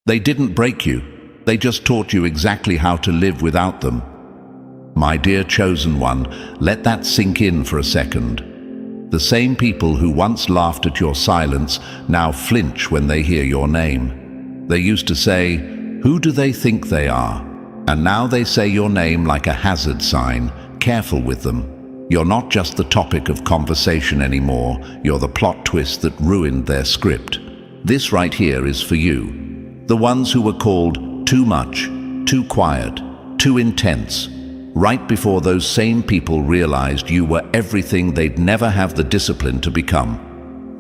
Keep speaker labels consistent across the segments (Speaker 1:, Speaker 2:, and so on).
Speaker 1: They didn't break you. They just taught you exactly how to live without them. My dear chosen one, let that sink in for a second. The same people who once laughed at your silence now flinch when they hear your name. They used to say, "Who do they think they are?" And now they say your name like a hazard sign. Careful with them. You're not just the topic of conversation anymore. You're the plot twist that ruined their script. This right here is for you. The ones who were called too much, too quiet, too intense, right before those same people realized you were everything they'd never have the discipline to become.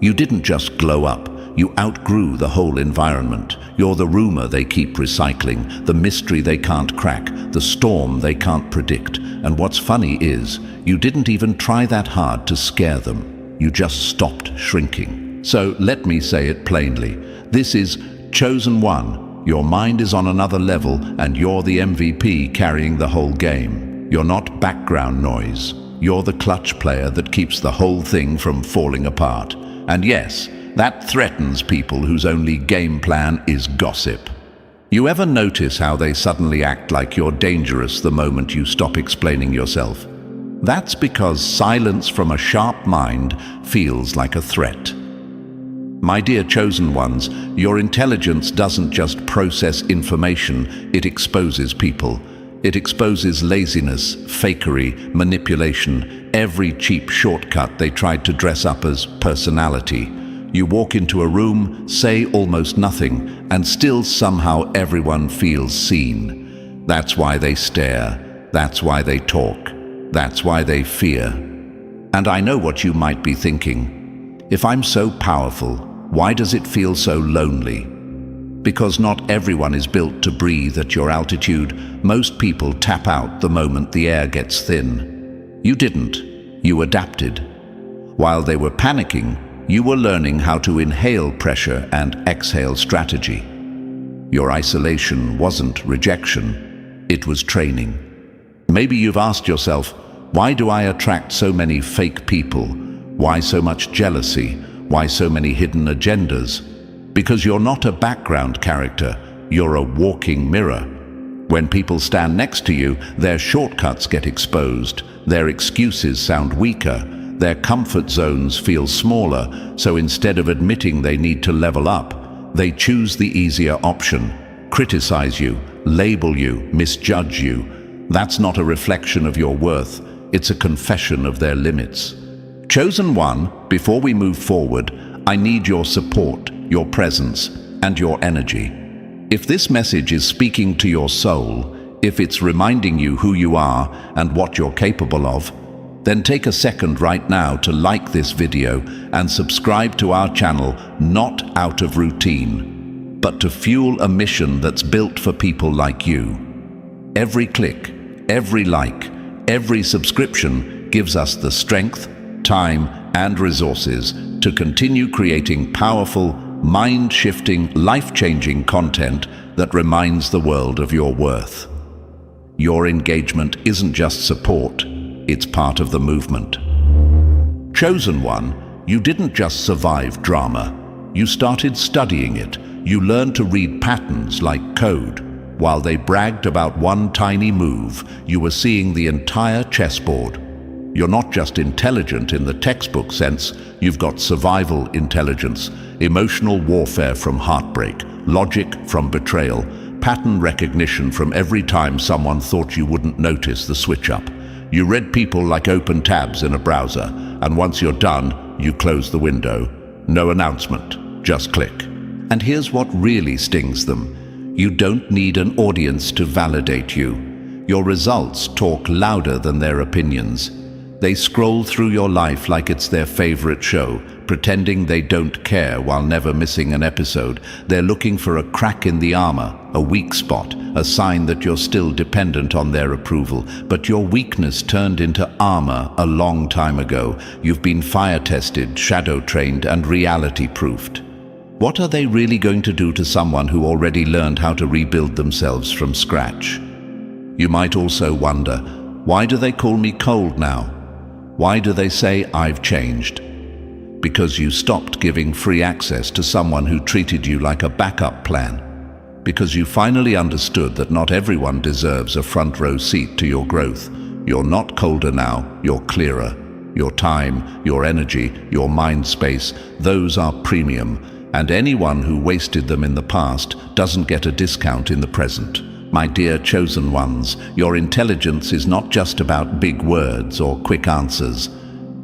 Speaker 1: You didn't just glow up, you outgrew the whole environment. You're the rumor they keep recycling, the mystery they can't crack, the storm they can't predict. And what's funny is, you didn't even try that hard to scare them. You just stopped shrinking. So let me say it plainly. This is Chosen One. Your mind is on another level, and you're the MVP carrying the whole game. You're not background noise. You're the clutch player that keeps the whole thing from falling apart. And yes, that threatens people whose only game plan is gossip. You ever notice how they suddenly act like you're dangerous the moment you stop explaining yourself? That's because silence from a sharp mind feels like a threat. My dear chosen ones, your intelligence doesn't just process information, it exposes people. It exposes laziness, fakery, manipulation, every cheap shortcut they tried to dress up as personality. You walk into a room, say almost nothing, and still somehow everyone feels seen. That's why they stare. That's why they talk. That's why they fear. And I know what you might be thinking. If I'm so powerful, why does it feel so lonely? Because not everyone is built to breathe at your altitude. Most people tap out the moment the air gets thin. You didn't. You adapted. While they were panicking, you were learning how to inhale pressure and exhale strategy. Your isolation wasn't rejection, it was training. Maybe you've asked yourself, why do I attract so many fake people? Why so much jealousy? Why so many hidden agendas? Because you're not a background character, you're a walking mirror. When people stand next to you, their shortcuts get exposed, their excuses sound weaker, their comfort zones feel smaller, so instead of admitting they need to level up, they choose the easier option, criticize you, label you, misjudge you. That's not a reflection of your worth, it's a confession of their limits. Chosen One, before we move forward, I need your support, your presence, and your energy. If this message is speaking to your soul, if it's reminding you who you are and what you're capable of, then take a second right now to like this video and subscribe to our channel, not out of routine, but to fuel a mission that's built for people like you. Every click, every like, every subscription gives us the strength, time, and resources to continue creating powerful, mind-shifting, life-changing content that reminds the world of your worth. Your engagement isn't just support, it's part of the movement. Chosen One, you didn't just survive drama. You started studying it. You learned to read patterns like code. While they bragged about one tiny move, you were seeing the entire chessboard. You're not just intelligent in the textbook sense, you've got survival intelligence, emotional warfare from heartbreak, logic from betrayal, pattern recognition from every time someone thought you wouldn't notice the switch up. You read people like open tabs in a browser, and once you're done, you close the window. No announcement, just click. And here's what really stings them. You don't need an audience to validate you. Your results talk louder than their opinions. They scroll through your life like it's their favorite show, pretending they don't care while never missing an episode. They're looking for a crack in the armor, a weak spot, a sign that you're still dependent on their approval. But your weakness turned into armor a long time ago. You've been fire-tested, shadow-trained, and reality-proofed. What are they really going to do to someone who already learned how to rebuild themselves from scratch? You might also wonder, why do they call me cold now? Why do they say I've changed? Because you stopped giving free access to someone who treated you like a backup plan. Because you finally understood that not everyone deserves a front row seat to your growth. You're not colder now, you're clearer. Your time, your energy, your mind space, those are premium. And anyone who wasted them in the past doesn't get a discount in the present. My dear chosen ones, your intelligence is not just about big words or quick answers.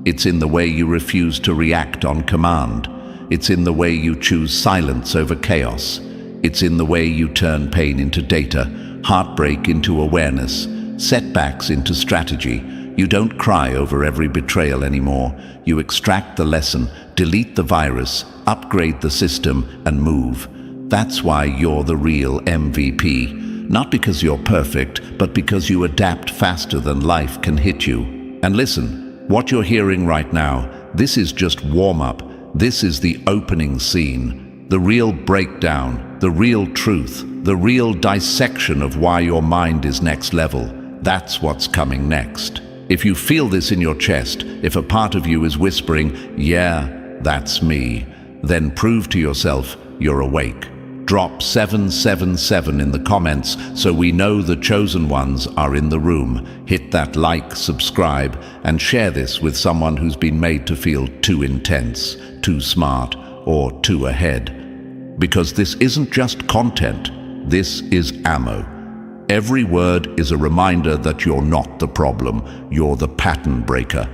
Speaker 1: It's in the way you refuse to react on command. It's in the way you choose silence over chaos. It's in the way you turn pain into data, heartbreak into awareness, setbacks into strategy. You don't cry over every betrayal anymore. You extract the lesson, delete the virus, upgrade the system, and move. That's why you're the real MVP. Not because you're perfect, but because you adapt faster than life can hit you. And listen, what you're hearing right now, this is just warm-up. This is the opening scene. The real breakdown, the real truth, the real dissection of why your mind is next level. That's what's coming next. If you feel this in your chest, if a part of you is whispering, "Yeah, that's me," then prove to yourself you're awake. Drop 777 in the comments so we know the chosen ones are in the room. Hit that like, subscribe, and share this with someone who's been made to feel too intense, too smart, or too ahead. Because this isn't just content, this is ammo. Every word is a reminder that you're not the problem, you're the pattern breaker.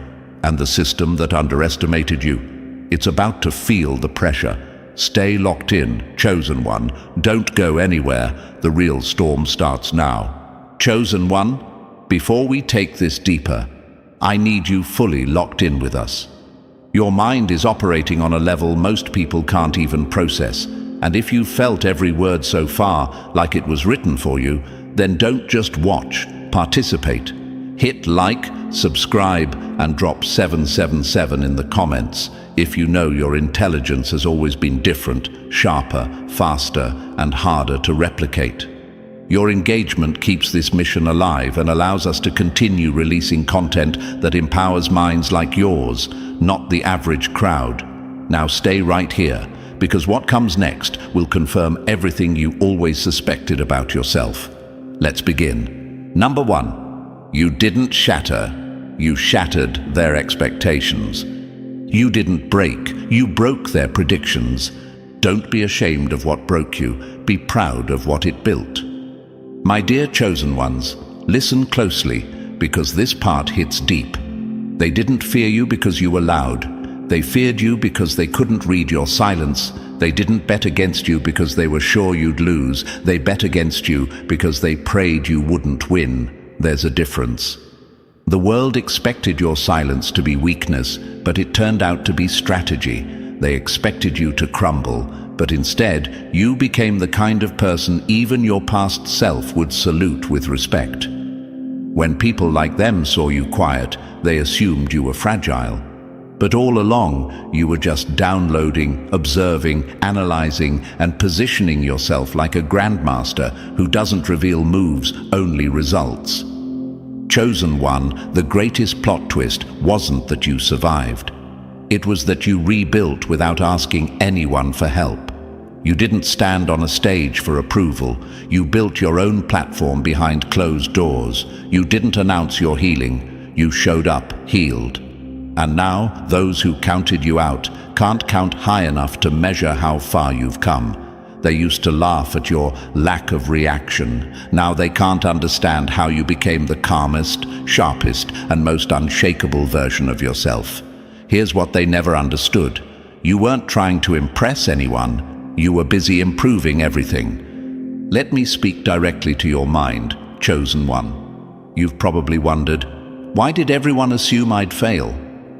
Speaker 1: And the system that underestimated you, it's about to feel the pressure. Stay locked in, chosen one. Don't go anywhere. The real storm starts now. Chosen one, before we take this deeper, I need you fully locked in with us. Your mind is operating on a level most people can't even process. And if you felt every word so far like it was written for you, then don't just watch, participate. Hit like, subscribe, and drop 777 in the comments if you know your intelligence has always been different, sharper, faster, and harder to replicate. Your engagement keeps this mission alive and allows us to continue releasing content that empowers minds like yours, not the average crowd. Now stay right here, because what comes next will confirm everything you always suspected about yourself. Let's begin. Number 1. You didn't shatter, you shattered their expectations. You didn't break, you broke their predictions. Don't be ashamed of what broke you, be proud of what it built. My dear chosen ones, listen closely, because this part hits deep. They didn't fear you because you were loud. They feared you because they couldn't read your silence. They didn't bet against you because they were sure you'd lose. They bet against you because they prayed you wouldn't win. There's a difference. The world expected your silence to be weakness, but it turned out to be strategy. They expected you to crumble, but instead, you became the kind of person even your past self would salute with respect. When people like them saw you quiet, they assumed you were fragile. But all along, you were just downloading, observing, analyzing, and positioning yourself like a grandmaster who doesn't reveal moves, only results. Chosen one, the greatest plot twist wasn't that you survived. It was that you rebuilt without asking anyone for help. You didn't stand on a stage for approval. You built your own platform behind closed doors. You didn't announce your healing. You showed up, healed. And now, those who counted you out can't count high enough to measure how far you've come. They used to laugh at your lack of reaction. Now they can't understand how you became the calmest, sharpest, and most unshakable version of yourself. Here's what they never understood. You weren't trying to impress anyone. You were busy improving everything. Let me speak directly to your mind, chosen one. You've probably wondered, why did everyone assume I'd fail?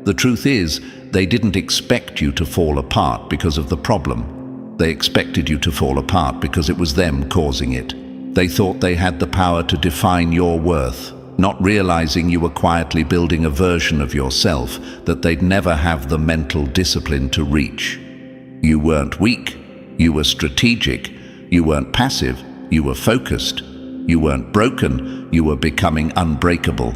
Speaker 1: The truth is, they didn't expect you to fall apart because of the problem. They expected you to fall apart because it was them causing it. They thought they had the power to define your worth, not realizing you were quietly building a version of yourself that they'd never have the mental discipline to reach. You weren't weak, you were strategic. You weren't passive, you were focused. You weren't broken, you were becoming unbreakable.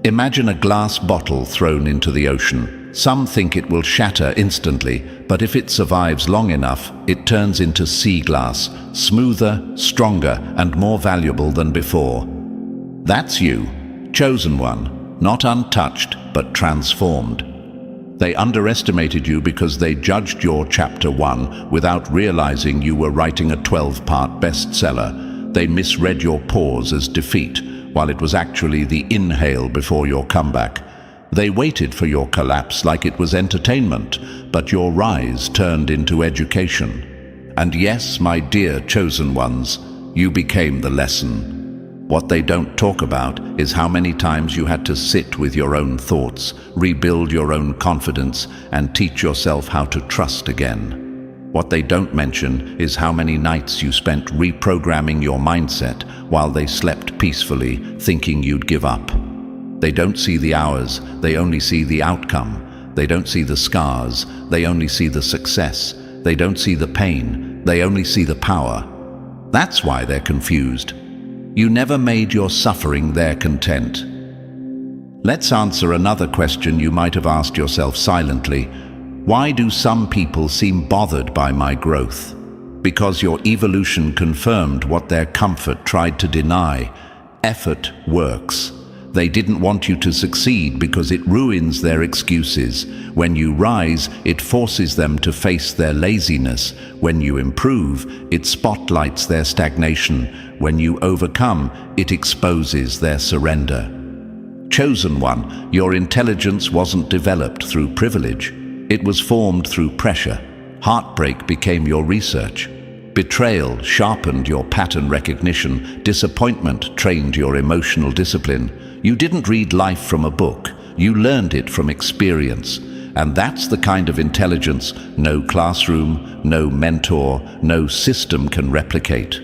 Speaker 1: Imagine a glass bottle thrown into the ocean. Some think it will shatter instantly, but if it survives long enough, it turns into sea glass, smoother, stronger, and more valuable than before. That's you, chosen one, not untouched, but transformed. They underestimated you because they judged your chapter 1 without realizing you were writing a 12-part bestseller. They misread your pause as defeat, while it was actually the inhale before your comeback. They waited for your collapse like it was entertainment, but your rise turned into education. And yes, my dear chosen ones, you became the lesson. What they don't talk about is how many times you had to sit with your own thoughts, rebuild your own confidence, and teach yourself how to trust again. What they don't mention is how many nights you spent reprogramming your mindset while they slept peacefully, thinking you'd give up. They don't see the hours, they only see the outcome. They don't see the scars, they only see the success. They don't see the pain, they only see the power. That's why they're confused. You never made your suffering their content. Let's answer another question you might have asked yourself silently. Why do some people seem bothered by my growth? Because your evolution confirmed what their comfort tried to deny. Effort works. They didn't want you to succeed because it ruins their excuses. When you rise, it forces them to face their laziness. When you improve, it spotlights their stagnation. When you overcome, it exposes their surrender. Chosen one, your intelligence wasn't developed through privilege. It was formed through pressure. Heartbreak became your research. Betrayal sharpened your pattern recognition. Disappointment trained your emotional discipline. You didn't read life from a book. You learned it from experience. And that's the kind of intelligence no classroom, no mentor, no system can replicate.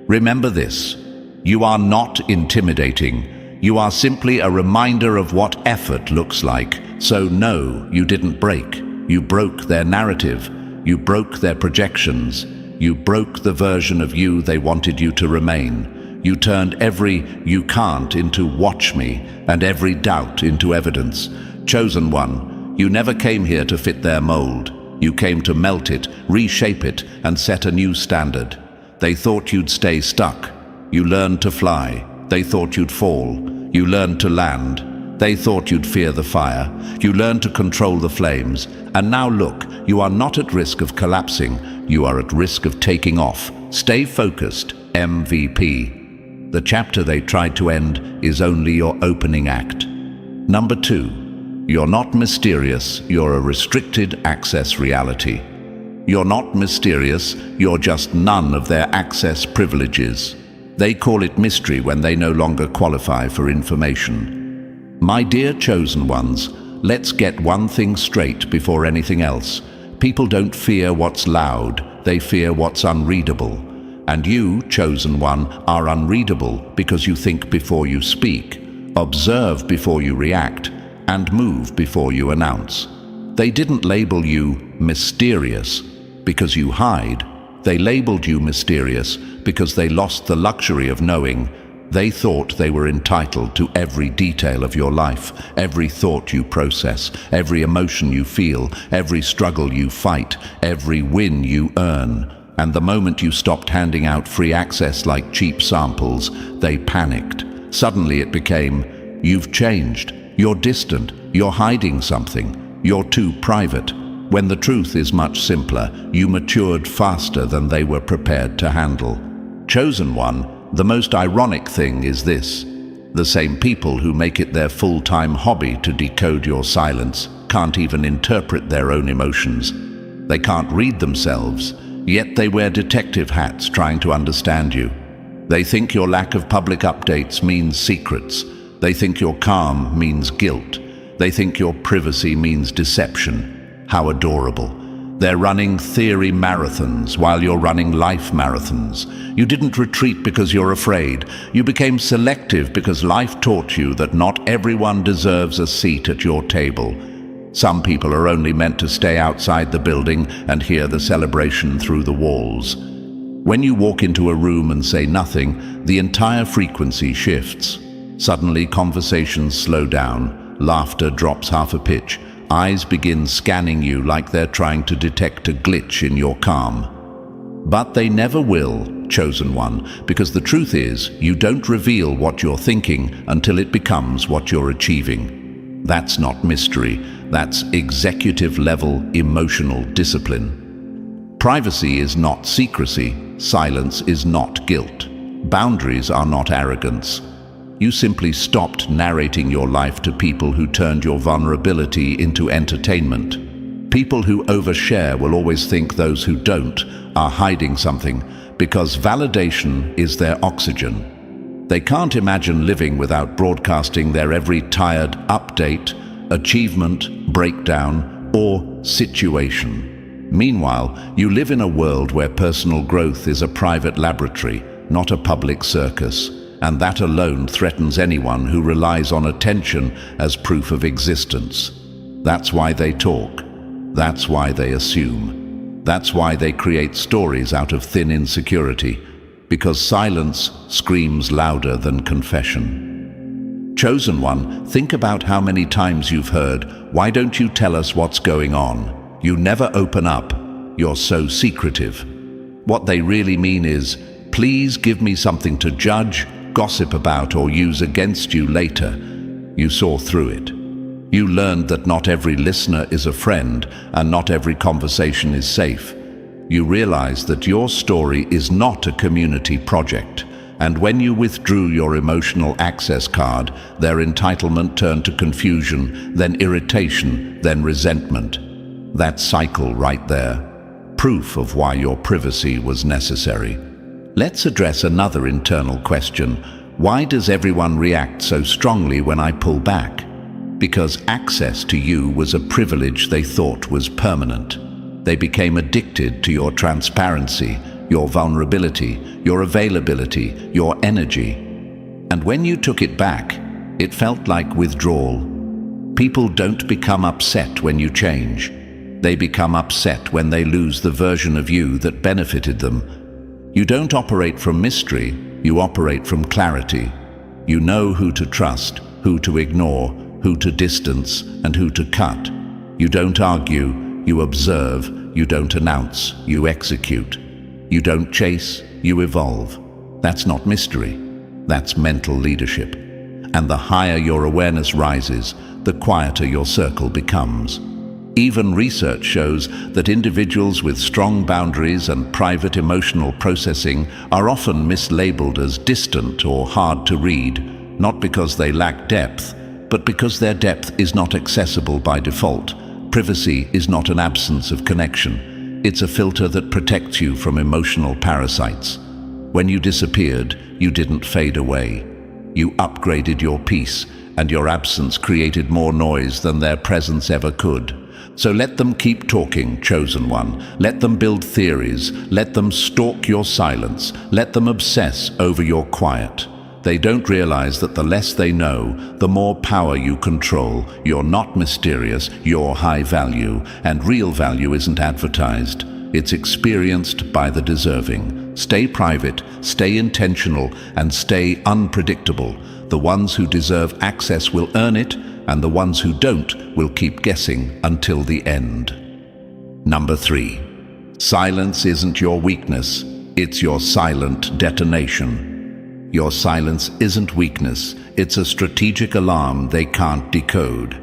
Speaker 1: Remember this: you are not intimidating. You are simply a reminder of what effort looks like. So no, you didn't break. You broke their narrative. You broke their projections. You broke the version of you they wanted you to remain. You turned every "you can't" into "watch me," and every doubt into evidence. Chosen one, you never came here to fit their mold. You came to melt it, reshape it, and set a new standard. They thought you'd stay stuck. You learned to fly. They thought you'd fall. You learned to land. They thought you'd fear the fire. You learned to control the flames. And now look, you are not at risk of collapsing. You are at risk of taking off. Stay focused, MVP. The chapter they tried to end is only your opening act. Number 2, you're not mysterious, you're a restricted access reality. You're not mysterious, you're just none of their access privileges. They call it mystery when they no longer qualify for information. My dear chosen ones, let's get one thing straight before anything else. People don't fear what's loud, they fear what's unreadable. And you, chosen one, are unreadable because you think before you speak, observe before you react, and move before you announce. They didn't label you mysterious because you hide. They labeled you mysterious because they lost the luxury of knowing. They thought they were entitled to every detail of your life, every thought you process, every emotion you feel, every struggle you fight, every win you earn. And the moment you stopped handing out free access like cheap samples, they panicked. Suddenly it became, you've changed, you're distant, you're hiding something, you're too private. When the truth is much simpler, you matured faster than they were prepared to handle. Chosen one, the most ironic thing is this: the same people who make it their full-time hobby to decode your silence can't even interpret their own emotions. They can't read themselves. Yet they wear detective hats trying to understand you. They think your lack of public updates means secrets. They think your calm means guilt. They think your privacy means deception. How adorable. They're running theory marathons while you're running life marathons. You didn't retreat because you're afraid. You became selective because life taught you that not everyone deserves a seat at your table. Some people are only meant to stay outside the building and hear the celebration through the walls. When you walk into a room and say nothing, the entire frequency shifts. Suddenly, conversations slow down, laughter drops half a pitch, eyes begin scanning you like they're trying to detect a glitch in your calm. But they never will, chosen one, because the truth is, you don't reveal what you're thinking until it becomes what you're achieving. That's not mystery, that's executive-level emotional discipline. Privacy is not secrecy, silence is not guilt. Boundaries are not arrogance. You simply stopped narrating your life to people who turned your vulnerability into entertainment. People who overshare will always think those who don't are hiding something, because validation is their oxygen. They can't imagine living without broadcasting their every tired update, achievement, breakdown, or situation. Meanwhile, you live in a world where personal growth is a private laboratory, not a public circus, and that alone threatens anyone who relies on attention as proof of existence. That's why they talk. That's why they assume. That's why they create stories out of thin insecurity, because silence screams louder than confession. Chosen one, think about how many times you've heard, "Why don't you tell us what's going on? You never open up. You're so secretive." What they really mean is, "Please give me something to judge, gossip about, or use against you later." You saw through it. You learned that not every listener is a friend, and not every conversation is safe. You realized that your story is not a community project, and when you withdrew your emotional access card, their entitlement turned to confusion, then irritation, then resentment. That cycle right there, proof of why your privacy was necessary. Let's address another internal question. Why does everyone react so strongly when I pull back? Because access to you was a privilege they thought was permanent. They became addicted to your transparency, your vulnerability, your availability, your energy. And when you took it back, it felt like withdrawal. People don't become upset when you change. They become upset when they lose the version of you that benefited them. You don't operate from mystery, you operate from clarity. You know who to trust, who to ignore, who to distance, and who to cut. You don't argue, you observe. You don't announce, you execute. You don't chase, you evolve. That's not mystery, that's mental leadership. And the higher your awareness rises, the quieter your circle becomes. Even research shows that individuals with strong boundaries and private emotional processing are often mislabeled as distant or hard to read, not because they lack depth, but because their depth is not accessible by default. Privacy is not an absence of connection. It's a filter that protects you from emotional parasites. When you disappeared, you didn't fade away. You upgraded your peace, and your absence created more noise than their presence ever could. So let them keep talking, chosen one. Let them build theories. Let them stalk your silence. Let them obsess over your quiet. They don't realize that the less they know, the more power you control. You're not mysterious, you're high value, and real value isn't advertised. It's experienced by the deserving. Stay private, stay intentional, and stay unpredictable. The ones who deserve access will earn it, and the ones who don't will keep guessing until the end. Number 3. Silence isn't your weakness, it's your silent detonation. Your silence isn't weakness, it's a strategic alarm they can't decode.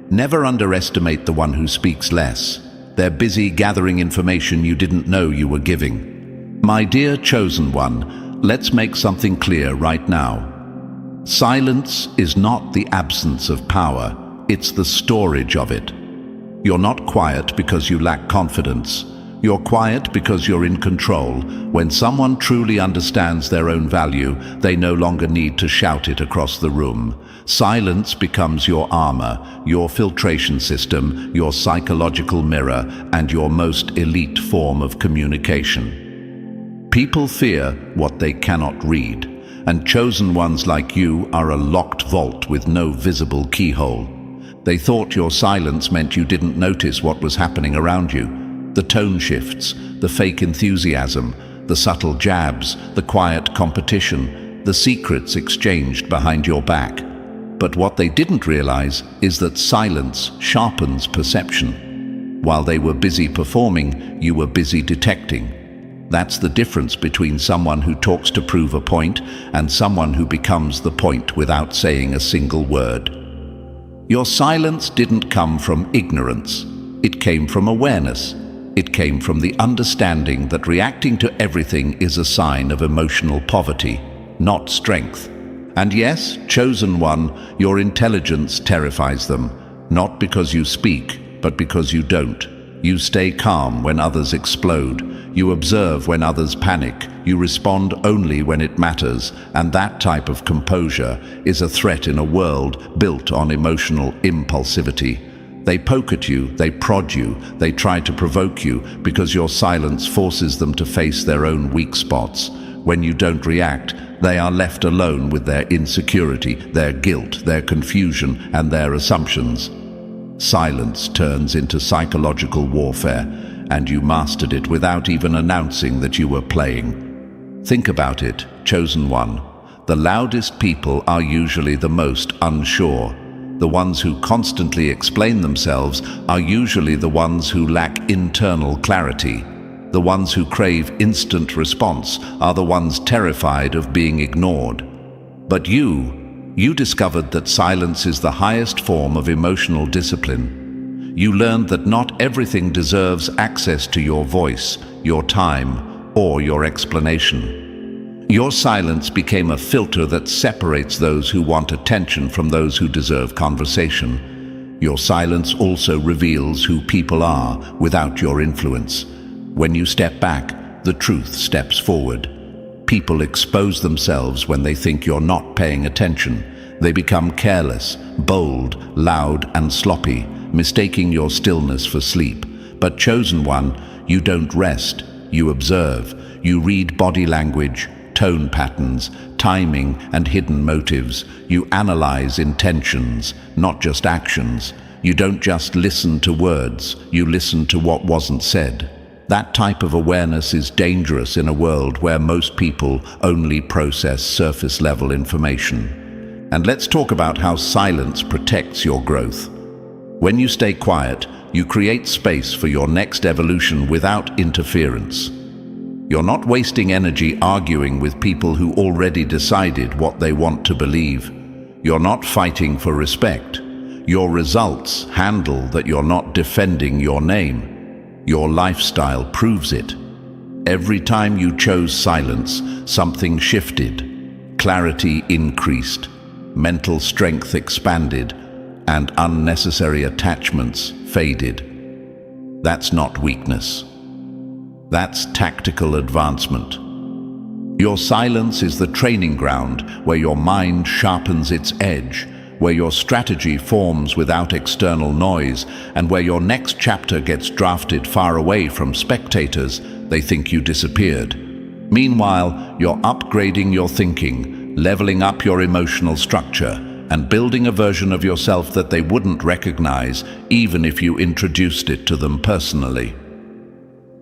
Speaker 1: Never underestimate the one who speaks less. They're busy gathering information you didn't know you were giving. My dear chosen one, let's make something clear right now. Silence is not the absence of power, it's the storage of it. You're not quiet because you lack confidence. You're quiet because you're in control. When someone truly understands their own value, they no longer need to shout it across the room. Silence becomes your armor, your filtration system, your psychological mirror, and your most elite form of communication. People fear what they cannot read, and chosen ones like you are a locked vault with no visible keyhole. They thought your silence meant you didn't notice what was happening around you. The tone shifts, the fake enthusiasm, the subtle jabs, the quiet competition, the secrets exchanged behind your back. But what they didn't realize is that silence sharpens perception. While they were busy performing, you were busy detecting. That's the difference between someone who talks to prove a point and someone who becomes the point without saying a single word. Your silence didn't come from ignorance. It came from awareness. It came from the understanding that reacting to everything is a sign of emotional poverty, not strength. And yes, chosen one, your intelligence terrifies them, not because you speak, but because you don't. You stay calm when others explode. You observe when others panic. You respond only when it matters, and that type of composure is a threat in a world built on emotional impulsivity. They poke at you, they prod you, they try to provoke you because your silence forces them to face their own weak spots. When you don't react, they are left alone with their insecurity, their guilt, their confusion, and their assumptions. Silence turns into psychological warfare, and you mastered it without even announcing that you were playing. Think about it, chosen one. The loudest people are usually the most unsure. The ones who constantly explain themselves are usually the ones who lack internal clarity. The ones who crave instant response are the ones terrified of being ignored. But you discovered that silence is the highest form of emotional discipline. You learned that not everything deserves access to your voice, your time, or your explanation. Your silence became a filter that separates those who want attention from those who deserve conversation. Your silence also reveals who people are without your influence. When you step back, the truth steps forward. People expose themselves when they think you're not paying attention. They become careless, bold, loud, and sloppy, mistaking your stillness for sleep. But chosen one, you don't rest. You observe. You read body language, tone patterns, timing, and hidden motives. You analyze intentions, not just actions. You don't just listen to words. You listen to what wasn't said. That type of awareness is dangerous in a world where most people only process surface-level information. And let's talk about how silence protects your growth. When you stay quiet, you create space for your next evolution without interference. You're not wasting energy arguing with people who already decided what they want to believe. You're not fighting for respect. Your results handle that you're not defending your name. Your lifestyle proves it. Every time you chose silence, something shifted. Clarity increased, mental strength expanded, and unnecessary attachments faded. That's not weakness. That's tactical advancement. Your silence is the training ground where your mind sharpens its edge, where your strategy forms without external noise, and where your next chapter gets drafted far away from spectators. They think you disappeared. Meanwhile, you're upgrading your thinking, leveling up your emotional structure, and building a version of yourself that they wouldn't recognize even if you introduced it to them personally.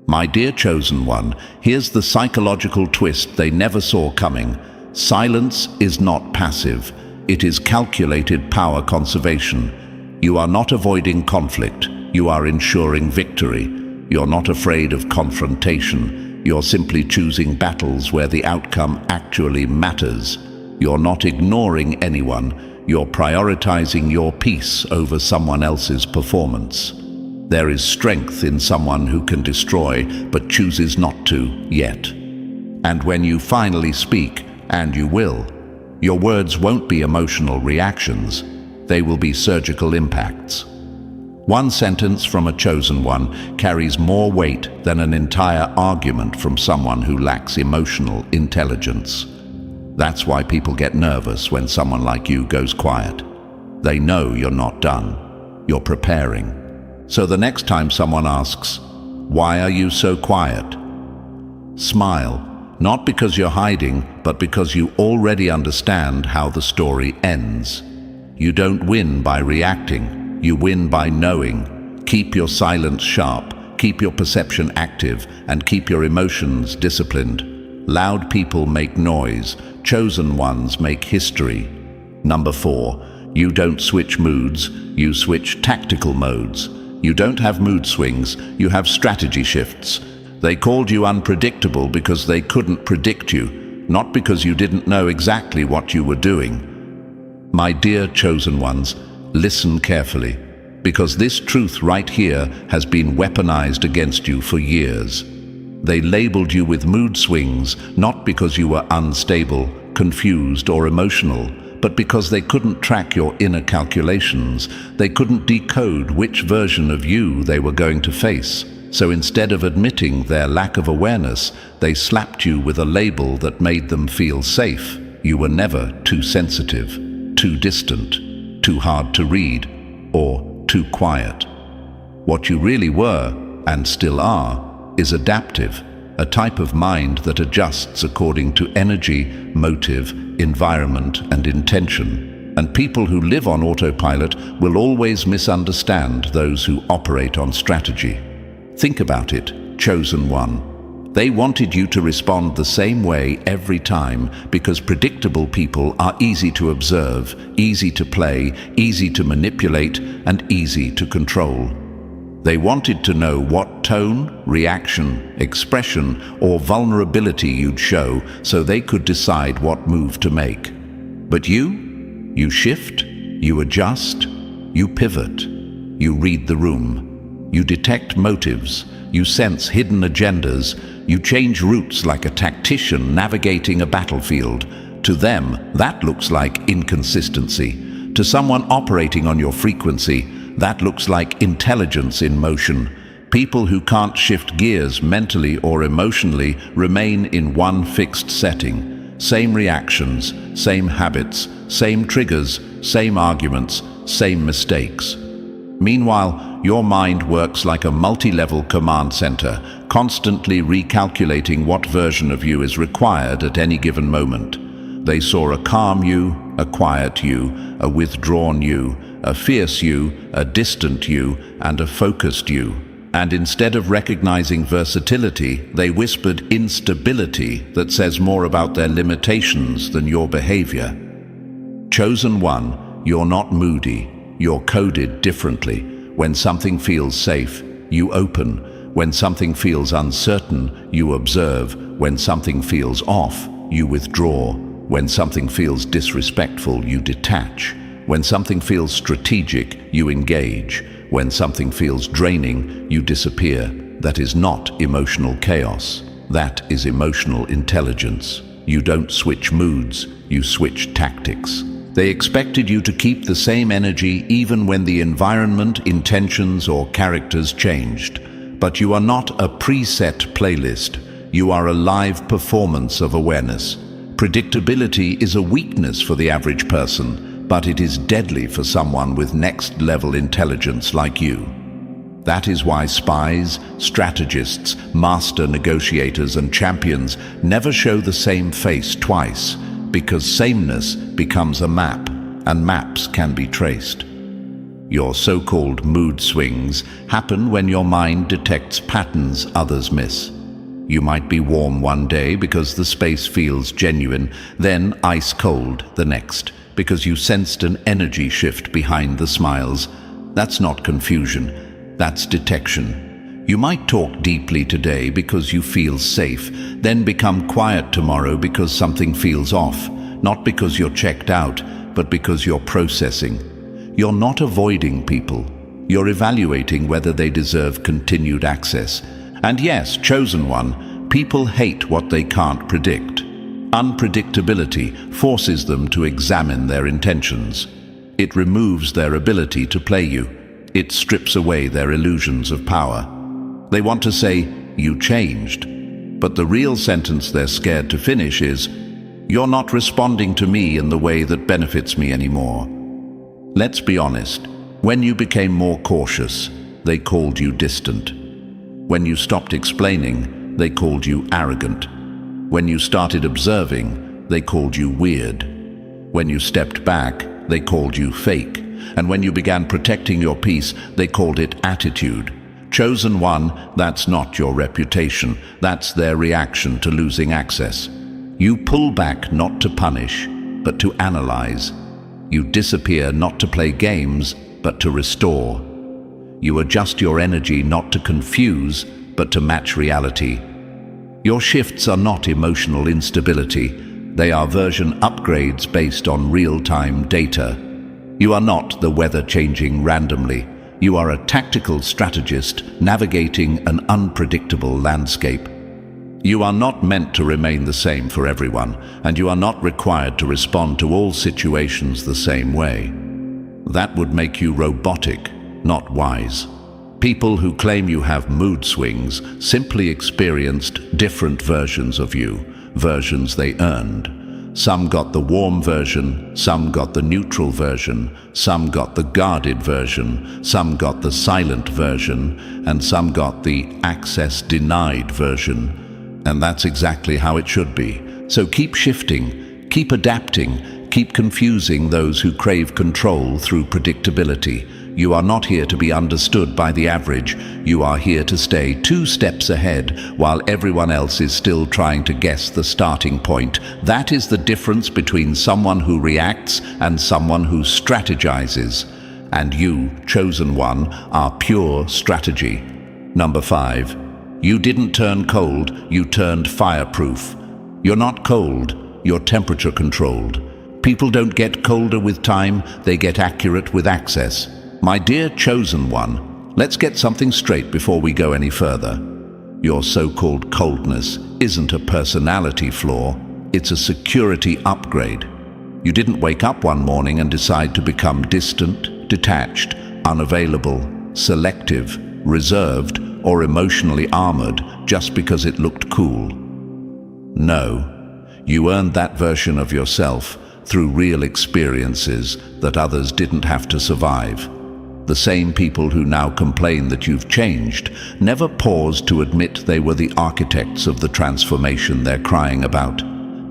Speaker 1: My dear chosen one, here's the psychological twist they never saw coming. Silence is not passive. It is calculated power conservation. You are not avoiding conflict. You are ensuring victory. You're not afraid of confrontation. You're simply choosing battles where the outcome actually matters. You're not ignoring anyone. You're prioritizing your peace over someone else's performance. There is strength in someone who can destroy but chooses not to yet. And when you finally speak, and you will, your words won't be emotional reactions. They will be surgical impacts. One sentence from a chosen one carries more weight than an entire argument from someone who lacks emotional intelligence. That's why people get nervous when someone like you goes quiet. They know you're not done. You're preparing. So the next time someone asks, "Why are you so quiet?" smile. Not because you're hiding, but because you already understand how the story ends. You don't win by reacting. You win by knowing. Keep your silence sharp, keep your perception active, and keep your emotions disciplined. Loud people make noise. Chosen ones make history. Number 4, You don't switch moods, you switch tactical modes. You don't have mood swings, you have strategy shifts. They called you unpredictable because they couldn't predict you, not because you didn't know exactly what you were doing. My dear chosen ones, listen carefully, because this truth right here has been weaponized against you for years. They labeled you with mood swings, not because you were unstable, confused, or emotional, but because they couldn't track your inner calculations. They couldn't decode which version of you they were going to face. So instead of admitting their lack of awareness, they slapped you with a label that made them feel safe. You were never too sensitive, too distant, too hard to read, or too quiet. What you really were, and still are, is adaptive, a type of mind that adjusts according to energy, motive, environment, and intention. And people who live on autopilot will always misunderstand those who operate on strategy. Think about it, chosen one. They wanted you to respond the same way every time because predictable people are easy to observe, easy to play, easy to manipulate, and easy to control. They wanted to know what tone, reaction, expression, or vulnerability you'd show so they could decide what move to make. But you shift, you adjust, you pivot, you read the room, you detect motives, you sense hidden agendas, you change routes like a tactician navigating a battlefield. To them, that looks like inconsistency. To someone operating on your frequency, that looks like intelligence in motion. People who can't shift gears mentally or emotionally remain in one fixed setting. Same reactions, same habits, same triggers, same arguments, same mistakes. Meanwhile, your mind works like a multi-level command center, constantly recalculating what version of you is required at any given moment. They saw a calm you, a quiet you, a withdrawn you, a fierce you, a distant you, and a focused you. And instead of recognizing versatility, they whispered instability that says more about their limitations than your behavior. Chosen one, you're not moody, you're coded differently. When something feels safe, you open. When something feels uncertain, you observe. When something feels off, you withdraw. When something feels disrespectful, you detach. When something feels strategic, you engage. When something feels draining, you disappear. That is not emotional chaos. That is emotional intelligence. You don't switch moods, you switch tactics. They expected you to keep the same energy even when the environment, intentions, or characters changed. But you are not a preset playlist. You are a live performance of awareness. Predictability is a weakness for the average person, but it is deadly for someone with next-level intelligence like you. That is why spies, strategists, master negotiators, and champions never show the same face twice, because sameness becomes a map, and maps can be traced. Your so-called mood swings happen when your mind detects patterns others miss. You might be warm one day because the space feels genuine, then ice cold the next, because you sensed an energy shift behind the smiles. That's not confusion, that's detection. You might talk deeply today because you feel safe, then become quiet tomorrow because something feels off, not because you're checked out, but because you're processing. You're not avoiding people, you're evaluating whether they deserve continued access. And yes, chosen one, people hate what they can't predict. Unpredictability forces them to examine their intentions. It removes their ability to play you. It strips away their illusions of power. They want to say, "You changed," but the real sentence they're scared to finish is, "You're not responding to me in the way that benefits me anymore." Let's be honest, when you became more cautious, they called you distant. When you stopped explaining, they called you arrogant. When you started observing, they called you weird. When you stepped back, they called you fake. And when you began protecting your peace, they called it attitude. Chosen one, that's not your reputation. That's their reaction to losing access. You pull back not to punish, but to analyze. You disappear not to play games, but to restore. You adjust your energy not to confuse, but to match reality. Your shifts are not emotional instability. They are version upgrades based on real-time data. You are not the weather changing randomly. You are a tactical strategist navigating an unpredictable landscape. You are not meant to remain the same for everyone, and you are not required to respond to all situations the same way. That would make you robotic, not wise. People who claim you have mood swings simply experienced different versions of you, versions they earned. Some got the warm version, some got the neutral version, some got the guarded version, some got the silent version, and some got the access denied version. And that's exactly how it should be. So keep shifting, keep adapting, keep confusing those who crave control through predictability. You are not here to be understood by the average. You are here to stay 2 steps ahead while everyone else is still trying to guess the starting point. That is the difference between someone who reacts and someone who strategizes. And you, chosen one, are pure strategy. Number 5. You didn't turn cold, you turned fireproof. You're not cold, you're temperature controlled. People don't get colder with time, they get accurate with access. My dear chosen one, let's get something straight before we go any further. Your so-called coldness isn't a personality flaw, it's a security upgrade. You didn't wake up one morning and decide to become distant, detached, unavailable, selective, reserved, or emotionally armored just because it looked cool. No, you earned that version of yourself through real experiences that others didn't have to survive. The same people who now complain that you've changed never paused to admit they were the architects of the transformation they're crying about.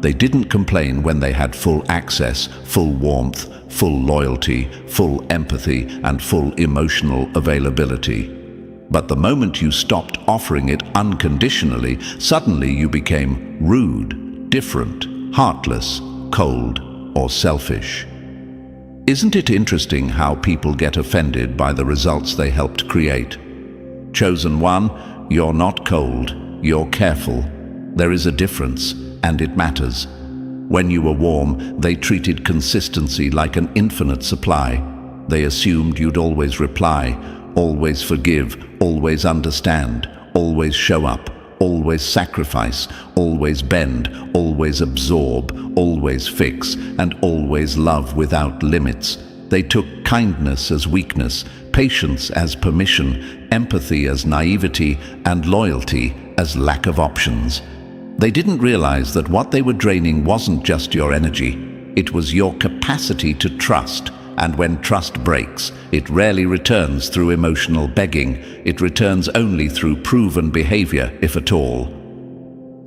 Speaker 1: They didn't complain when they had full access, full warmth, full loyalty, full empathy, and full emotional availability. But the moment you stopped offering it unconditionally, suddenly you became rude, different, heartless, cold, or selfish. Isn't it interesting how people get offended by the results they helped create? Chosen one, you're not cold, you're careful. There is a difference, and it matters. When you were warm, they treated consistency like an infinite supply. They assumed you'd always reply, always forgive, always understand, always show up, always sacrifice, always bend, always absorb, always fix, and always love without limits. They took kindness as weakness, patience as permission, empathy as naivety, and loyalty as lack of options. They didn't realize that what they were draining wasn't just your energy, it was your capacity to trust. And when trust breaks, it rarely returns through emotional begging. It returns only through proven behavior, if at all.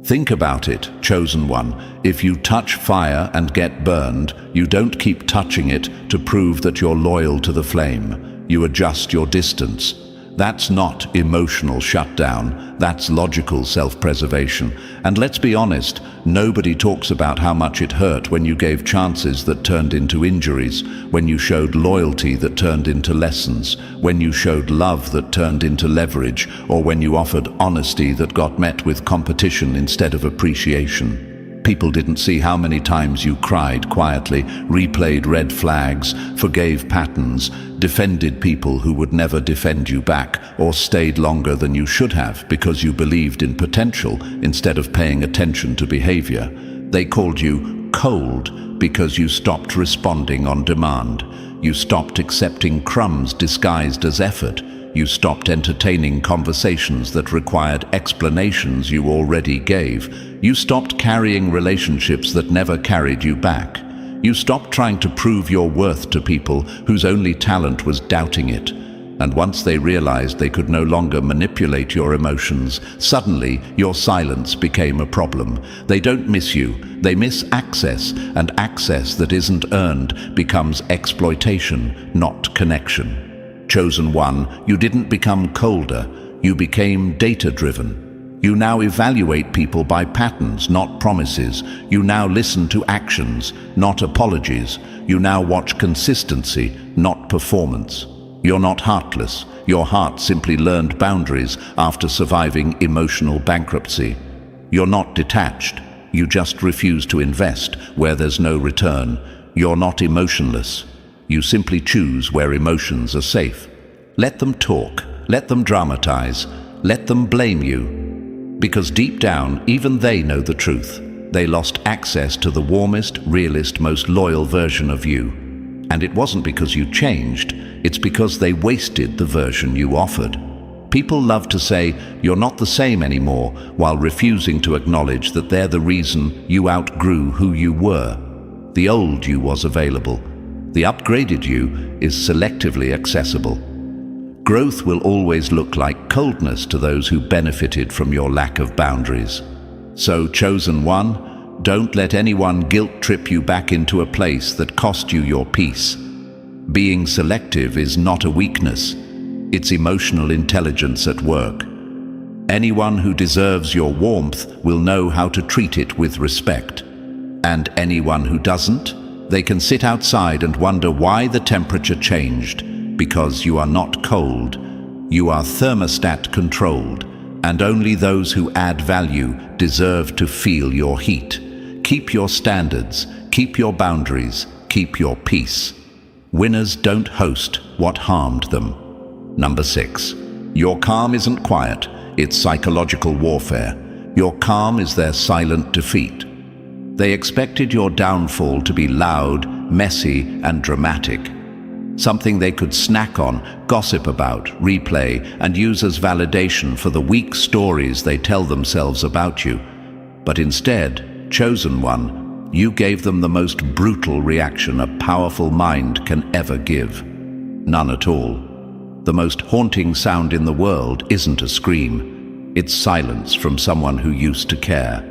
Speaker 1: Think about it, chosen one. If you touch fire and get burned, you don't keep touching it to prove that you're loyal to the flame. You adjust your distance. That's not emotional shutdown, that's logical self-preservation. And let's be honest, nobody talks about how much it hurt when you gave chances that turned into injuries, when you showed loyalty that turned into lessons, when you showed love that turned into leverage, or when you offered honesty that got met with competition instead of appreciation. People didn't see how many times you cried quietly, replayed red flags, forgave patterns, defended people who would never defend you back, or stayed longer than you should have because you believed in potential instead of paying attention to behavior. They called you cold because you stopped responding on demand. You stopped accepting crumbs disguised as effort. You stopped entertaining conversations that required explanations you already gave. You stopped carrying relationships that never carried you back. You stopped trying to prove your worth to people whose only talent was doubting it. And once they realized they could no longer manipulate your emotions, suddenly your silence became a problem. They don't miss you, they miss access, and access that isn't earned becomes exploitation, not connection. Chosen one, you didn't become colder, you became data-driven. You now evaluate people by patterns, not promises. You now listen to actions, not apologies. You now watch consistency, not performance. You're not heartless. Your heart simply learned boundaries after surviving emotional bankruptcy. You're not detached. You just refuse to invest where there's no return. You're not emotionless. You simply choose where emotions are safe. Let them talk. Let them dramatize. Let them blame you. Because deep down, even they know the truth. They lost access to the warmest, realest, most loyal version of you. And it wasn't because you changed. It's because they wasted the version you offered. People love to say you're not the same anymore while refusing to acknowledge that they're the reason you outgrew who you were. The old you was available. The upgraded you is selectively accessible. Growth will always look like coldness to those who benefited from your lack of boundaries. So, chosen one, don't let anyone guilt trip you back into a place that cost you your peace. Being selective is not a weakness. It's emotional intelligence at work. Anyone who deserves your warmth will know how to treat it with respect. And anyone who doesn't, they can sit outside and wonder why the temperature changed. Because you are not cold, you are thermostat controlled, and only those who add value deserve to feel your heat. Keep your standards, keep your boundaries, keep your peace. Winners don't host what harmed them. Number 6. Your calm isn't quiet, it's psychological warfare. Your calm is their silent defeat. They expected your downfall to be loud, messy, and dramatic. Something they could snack on, gossip about, replay, and use as validation for the weak stories they tell themselves about you. But instead, chosen one, you gave them the most brutal reaction a powerful mind can ever give. None at all. The most haunting sound in the world isn't a scream. It's silence from someone who used to care.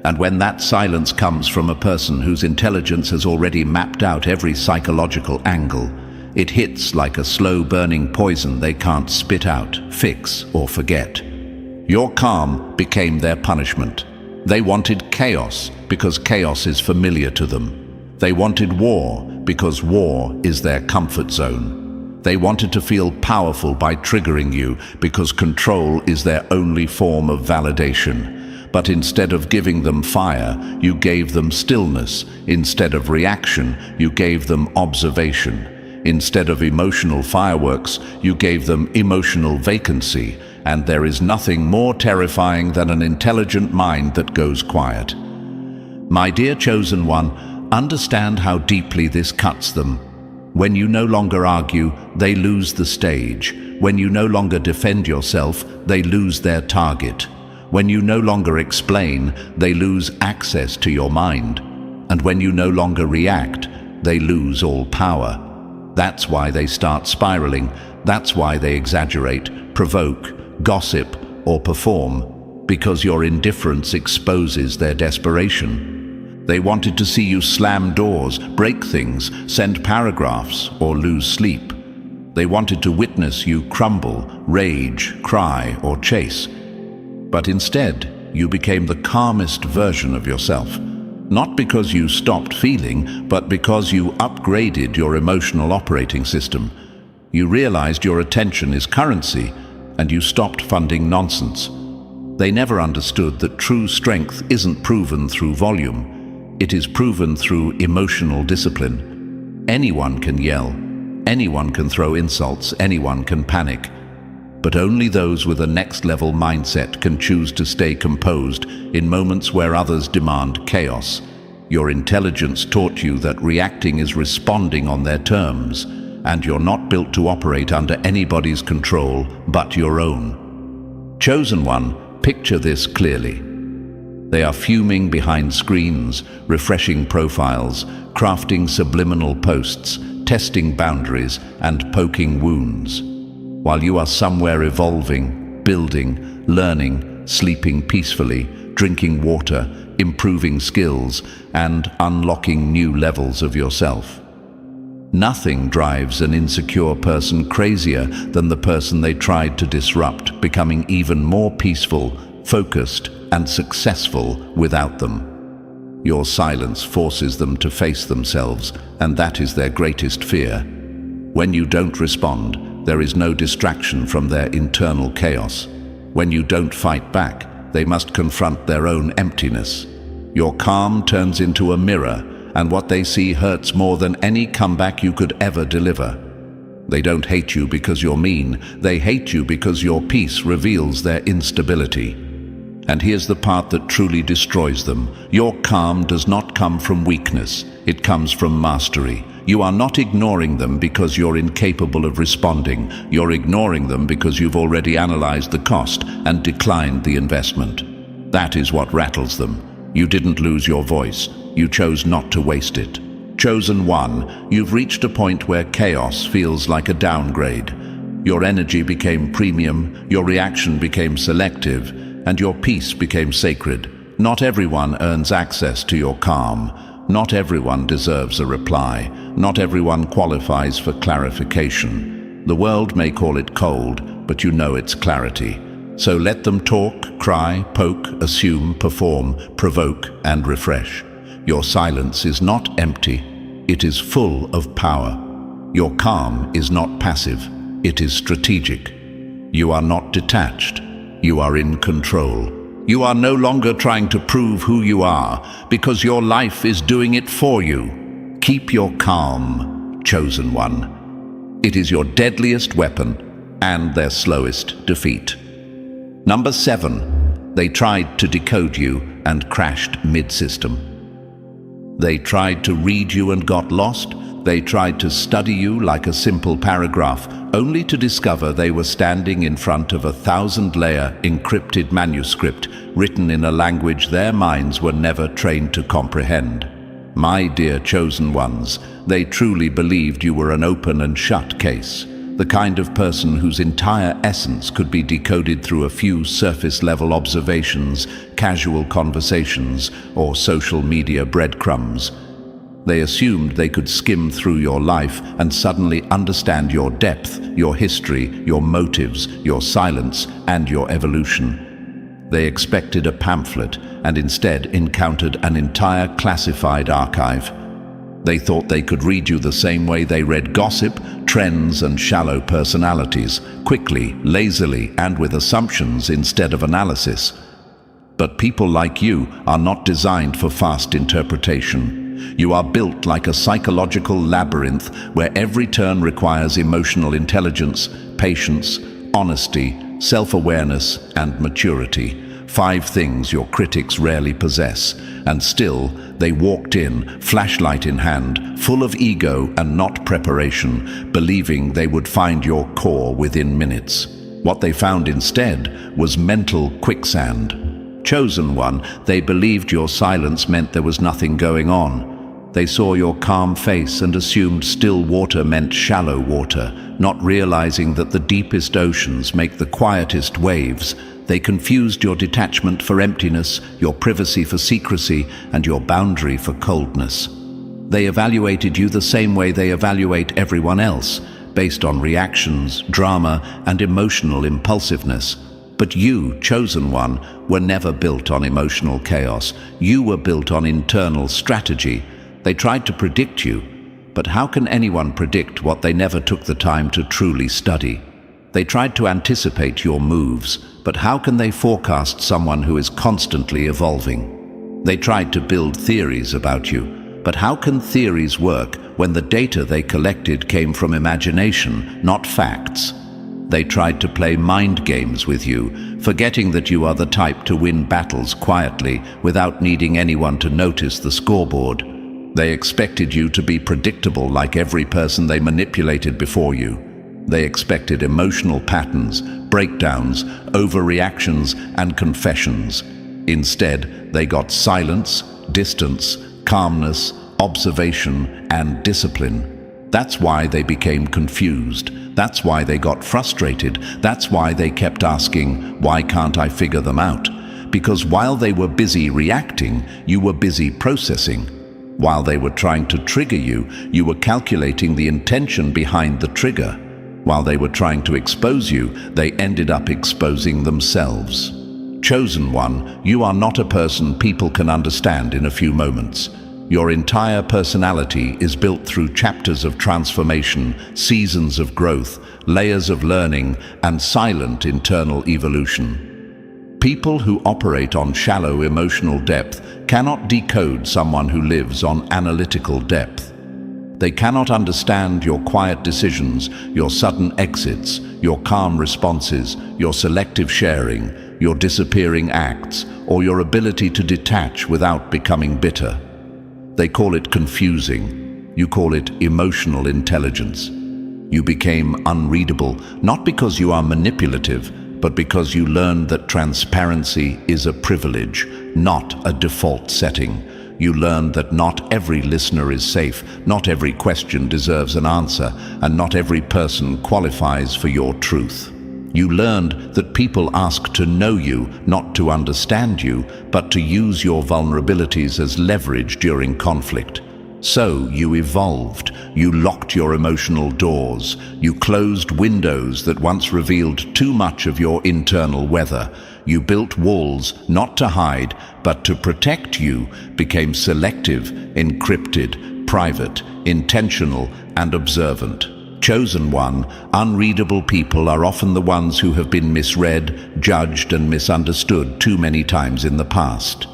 Speaker 1: And when that silence comes from a person whose intelligence has already mapped out every psychological angle, it hits like a slow-burning poison they can't spit out, fix, or forget. Your calm became their punishment. They wanted chaos because chaos is familiar to them. They wanted war because war is their comfort zone. They wanted to feel powerful by triggering you because control is their only form of validation. But instead of giving them fire, you gave them stillness. Instead of reaction, you gave them observation. Instead of emotional fireworks, you gave them emotional vacancy, and there is nothing more terrifying than an intelligent mind that goes quiet. My dear chosen one, understand how deeply this cuts them. When you no longer argue, they lose the stage. When you no longer defend yourself, they lose their target. When you no longer explain, they lose access to your mind. And when you no longer react, they lose all power. That's why they start spiraling. That's why they exaggerate, provoke, gossip, or perform, because your indifference exposes their desperation. They wanted to see you slam doors, break things, send paragraphs, or lose sleep. They wanted to witness you crumble, rage, cry, or chase. But instead, you became the calmest version of yourself. Not because you stopped feeling, but because you upgraded your emotional operating system. You realized your attention is currency, and you stopped funding nonsense. They never understood that true strength isn't proven through volume. It is proven through emotional discipline. Anyone can yell. Anyone can throw insults. Anyone can panic. But only those with a next-level mindset can choose to stay composed in moments where others demand chaos. Your intelligence taught you that reacting is responding on their terms, and you're not built to operate under anybody's control but your own. Chosen one, picture this clearly. They are fuming behind screens, refreshing profiles, crafting subliminal posts, testing boundaries, and poking wounds. While you are somewhere evolving, building, learning, sleeping peacefully, drinking water, improving skills, and unlocking new levels of yourself. Nothing drives an insecure person crazier than the person they tried to disrupt, becoming even more peaceful, focused, and successful without them. Your silence forces them to face themselves, and that is their greatest fear. When you don't respond, there is no distraction from their internal chaos. When you don't fight back, they must confront their own emptiness. Your calm turns into a mirror, and what they see hurts more than any comeback you could ever deliver. They don't hate you because you're mean, they hate you because your peace reveals their instability. And here's the part that truly destroys them. Your calm does not come from weakness, it comes from mastery. You are not ignoring them because you're incapable of responding. You're ignoring them because you've already analyzed the cost and declined the investment. That is what rattles them. You didn't lose your voice. You chose not to waste it. Chosen one, you've reached a point where chaos feels like a downgrade. Your energy became premium, your reaction became selective, and your peace became sacred. Not everyone earns access to your calm. Not everyone deserves a reply. Not everyone qualifies for clarification. The world may call it cold, but you know it's clarity. So let them talk, cry, poke, assume, perform, provoke, and refresh. Your silence is not empty. It is full of power. Your calm is not passive. It is strategic. You are not detached. You are in control. You are no longer trying to prove who you are, because your life is doing it for you. Keep your calm, chosen one. It is your deadliest weapon and their slowest defeat. Number 7, they tried to decode you and crashed mid-system. They tried to read you and got lost. They tried to study you like a simple paragraph, only to discover they were standing in front of a 1,000-layer encrypted manuscript written in a language their minds were never trained to comprehend. My dear chosen ones, they truly believed you were an open and shut case, the kind of person whose entire essence could be decoded through a few surface-level observations, casual conversations, or social media breadcrumbs. They assumed they could skim through your life and suddenly understand your depth, your history, your motives, your silence, and your evolution. They expected a pamphlet and instead encountered an entire classified archive. They thought they could read you the same way they read gossip, trends, and shallow personalities, quickly, lazily, and with assumptions instead of analysis. But people like you are not designed for fast interpretation. You are built like a psychological labyrinth where every turn requires emotional intelligence, patience, honesty, self-awareness, and maturity. 5 things your critics rarely possess, and still they walked in, flashlight in hand, full of ego and not preparation, believing they would find your core within minutes. What they found instead was mental quicksand. Chosen one, they believed your silence meant there was nothing going on. They saw your calm face and assumed still water meant shallow water, not realizing that the deepest oceans make the quietest waves. They confused your detachment for emptiness, your privacy for secrecy, and your boundary for coldness. They evaluated you the same way they evaluate everyone else, based on reactions, drama, and emotional impulsiveness. But you, chosen one, were never built on emotional chaos. You were built on internal strategy. They tried to predict you, but how can anyone predict what they never took the time to truly study? They tried to anticipate your moves, but how can they forecast someone who is constantly evolving? They tried to build theories about you, but how can theories work when the data they collected came from imagination, not facts? They tried to play mind games with you, forgetting that you are the type to win battles quietly without needing anyone to notice the scoreboard. They expected you to be predictable like every person they manipulated before you. They expected emotional patterns, breakdowns, overreactions, and confessions. Instead, they got silence, distance, calmness, observation, and discipline. That's why they became confused. That's why they got frustrated. That's why they kept asking, why can't I figure them out? Because while they were busy reacting, you were busy processing. While they were trying to trigger you, you were calculating the intention behind the trigger. While they were trying to expose you, they ended up exposing themselves. Chosen one, you are not a person people can understand in a few moments. Your entire personality is built through chapters of transformation, seasons of growth, layers of learning, and silent internal evolution. People who operate on shallow emotional depth cannot decode someone who lives on analytical depth. They cannot understand your quiet decisions, your sudden exits, your calm responses, your selective sharing, your disappearing acts, or your ability to detach without becoming bitter. They call it confusing. You call it emotional intelligence. You became unreadable, not because you are manipulative, but because you learned that transparency is a privilege, not a default setting. You learned that not every listener is safe, not every question deserves an answer, and not every person qualifies for your truth. You learned that people ask to know you, not to understand you, but to use your vulnerabilities as leverage during conflict. So you evolved. You locked your emotional doors. You closed windows that once revealed too much of your internal weather. You built walls not to hide, but to protect you, became selective, encrypted, private, intentional, and observant. Chosen one, unreadable people are often the ones who have been misread, judged, and misunderstood too many times in the past.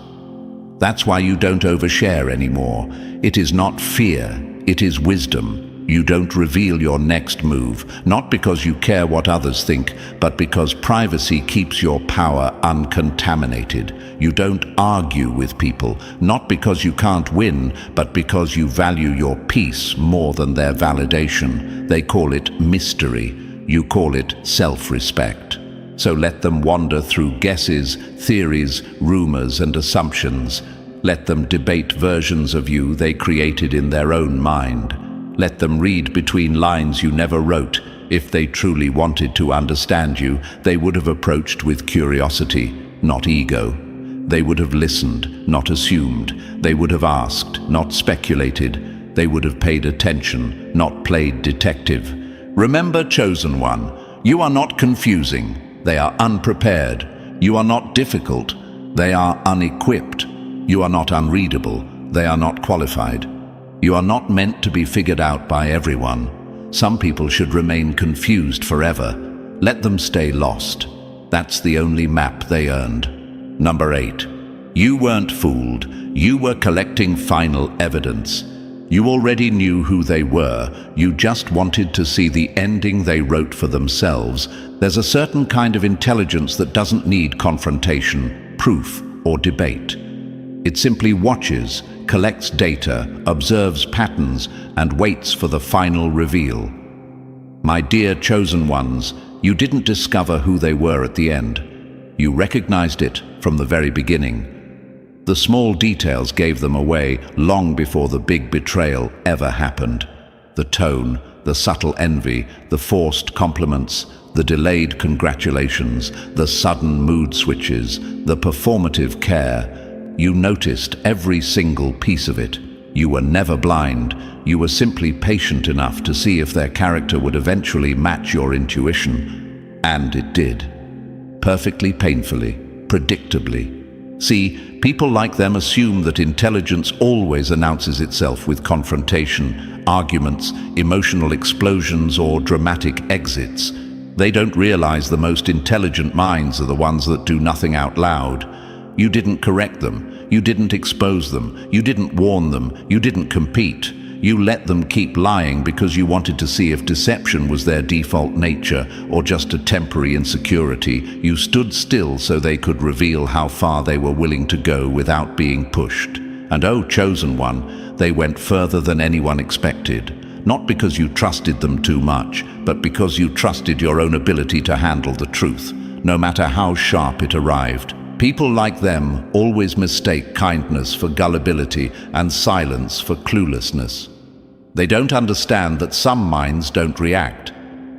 Speaker 1: That's why you don't overshare anymore. It is not fear, it is wisdom. You don't reveal your next move, not because you care what others think, but because privacy keeps your power uncontaminated. You don't argue with people, not because you can't win, but because you value your peace more than their validation. They call it mystery. You call it self-respect. So let them wander through guesses, theories, rumors, and assumptions. Let them debate versions of you they created in their own mind. Let them read between lines you never wrote. If they truly wanted to understand you, they would have approached with curiosity, not ego. They would have listened, not assumed. They would have asked, not speculated. They would have paid attention, not played detective. Remember, chosen one, you are not confusing. They are unprepared. You are not difficult. They are unequipped. You are not unreadable. They are not qualified. You are not meant to be figured out by everyone. Some people should remain confused forever. Let them stay lost. That's the only map they earned. Number 8. You weren't fooled. You were collecting final evidence. You already knew who they were. You just wanted to see the ending they wrote for themselves. There's a certain kind of intelligence that doesn't need confrontation, proof, or debate. It simply watches, collects data, observes patterns, and waits for the final reveal. My dear chosen ones, you didn't discover who they were at the end. You recognized it from the very beginning. The small details gave them away long before the big betrayal ever happened. The tone, the subtle envy, the forced compliments, the delayed congratulations, the sudden mood switches, the performative care. You noticed every single piece of it. You were never blind. You were simply patient enough to see if their character would eventually match your intuition. And it did. Perfectly painfully, predictably. See, people like them assume that intelligence always announces itself with confrontation, arguments, emotional explosions, or dramatic exits. They don't realize the most intelligent minds are the ones that do nothing out loud. You didn't correct them. You didn't expose them. You didn't warn them. You didn't compete. You let them keep lying because you wanted to see if deception was their default nature or just a temporary insecurity. You stood still so they could reveal how far they were willing to go without being pushed. And oh, chosen one, they went further than anyone expected. Not because you trusted them too much, but because you trusted your own ability to handle the truth, no matter how sharp it arrived. People like them always mistake kindness for gullibility and silence for cluelessness. They don't understand that some minds don't react.